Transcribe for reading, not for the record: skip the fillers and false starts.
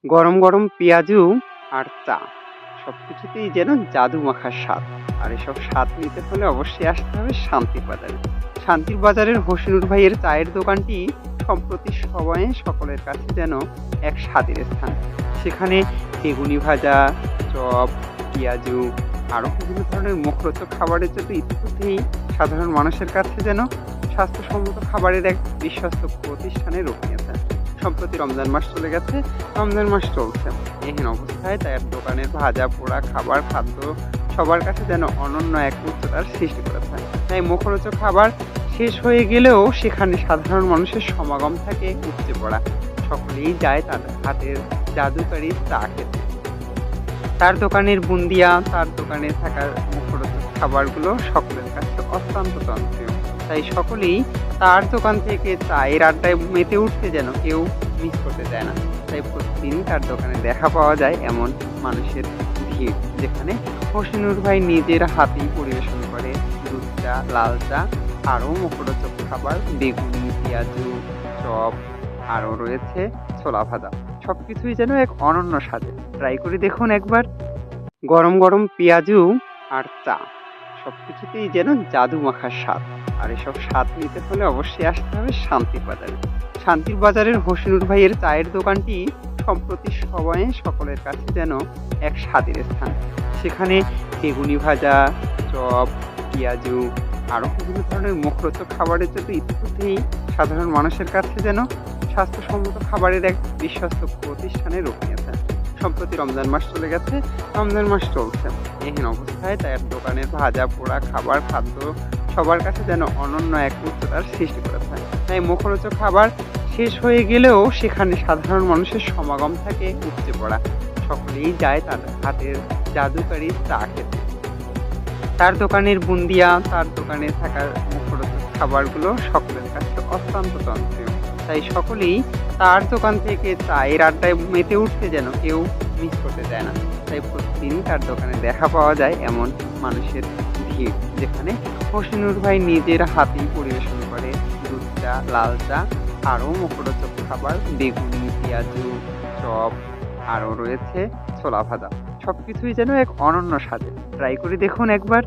গরম গরম পেঁয়াজু আর চা সবকিছুতেই যেন জাদু মাখার স্বাদ। আর এসব স্বাদ নিতে হলে অবশ্যই আসতে হবে শান্তির বাজারে। শান্তির বাজারের হোসেনুর ভাইয়ের চায়ের দোকানটি সম্প্রতি সময়ে সকলের কাছে যেন এক স্বাদের স্থান। সেখানে বেগুনি ভাজা, চপ, পেঁয়াজু আরও বিভিন্ন ধরনের মুখরোচক খাবারের জন্য ইতিমধ্যেই সাধারণ মানুষের কাছে যেন স্বাস্থ্যসম্মত খাবারের এক বিশ্বস্ত প্রতিষ্ঠানে রূপ নিয়েছে। সম্প্রতি রমজান মাস চলে গেছে, রমজান মাস চলছে। এহেন অবস্থায় তার দোকানের ভাজা পোড়া খাদ্য সবার কাছে যেন অনন্য এক উচ্চতার সৃষ্টি করেছে। তাই মুখরোচক খাবার শেষ হয়ে গেলেও সেখানে সাধারণ মানুষের সমাগম থাকে উপচে পড়া। সকলেই যায় তার হাতের জাদুকারি চা খেতে। তার দোকানের বুন্দিয়া, তার দোকানে থাকা মুখরোচক খাবারগুলো সকলের কাছে অত্যন্ত জনপ্রিয়। তাই সকলেই তার দোকান থেকে চায়ের আড্ডায় মেতে উঠতে যেন কেউ মিস করতে চায় না। তাই প্রতিদিন তার দোকানে দেখা পাওয়া যায় এমন মানুষের ভিড়, যেখানে হোসেনুর ভাই নিজের হাতেই পরিবেশন করে দুধ চা, লাল চা, আরও মুখরোচক খাবার, বেগুনি, পেঁয়াজু, চপ, আরও রয়েছে ছোলা ভাজা। সবকিছুই যেন এক অনন্য স্বাদে। ট্রাই করে দেখুন একবার। গরম গরম পেঁয়াজু আর চা সবকিছুতেই যেন জাদু মাখার স্বাদ। আর এসব স্বাদ নিতে হলে অবশ্যই আসতে হবে শান্তির বাজারে। শান্তির বাজারের হোসেনুর ভাইয়ের চায়ের দোকানটি সম্প্রতি সময়ে সকলের কাছে যেন এক স্বাদের স্থান। সেখানে বেগুনি ভাজা, চপ, পেঁয়াজু আরও বিভিন্ন ধরনের মুখরোচক খাবারের জন্য ইতিমধ্যেই সাধারণ মানুষের কাছে যেন স্বাস্থ্যসম্মত খাবারের এক বিশ্বস্ত প্রতিষ্ঠানে রূপ নিয়েছে। সম্প্রতি রমজান মাস চলে গেছে, রমজান মাস চলছে। এহেন অবস্থায় তার দোকানের ভাজা পোড়া খাদ্য সবার কাছে যেন অনন্য এক উচ্চতার সৃষ্টি করেছে। তাই মুখরোচক খাবার শেষ হয়ে গেলেও সেখানে সাধারণ মানুষের সমাগম থাকে উপচে পড়া। সকলেই যায় তার হাতের জাদুকারি চা খেতে। তার দোকানের বুন্দিয়া, তার দোকানে থাকা মুখরোচক খাবারগুলো সকলের কাছে অত্যন্ত জনপ্রিয়। তাই সকলেই তার দোকান থেকে চায়ের আড্ডায় মেতে উঠতে যেন কেউ মিস করতে চায় না। তাই প্রতিদিন তার দোকানে দেখা পাওয়া যায় এমন মানুষের ভিড়, যেখানে হোসেনুর ভাই নিজের হাতেই পরিবেশন করে দুধ চা, লাল চা, আরও মুখরোচক খাবার, বেগুনি, পেঁয়াজু, চপ, আরও রয়েছে ছোলা ভাজা। সবকিছুই যেন এক অনন্য স্বাদে। ট্রাই করে দেখুন একবার।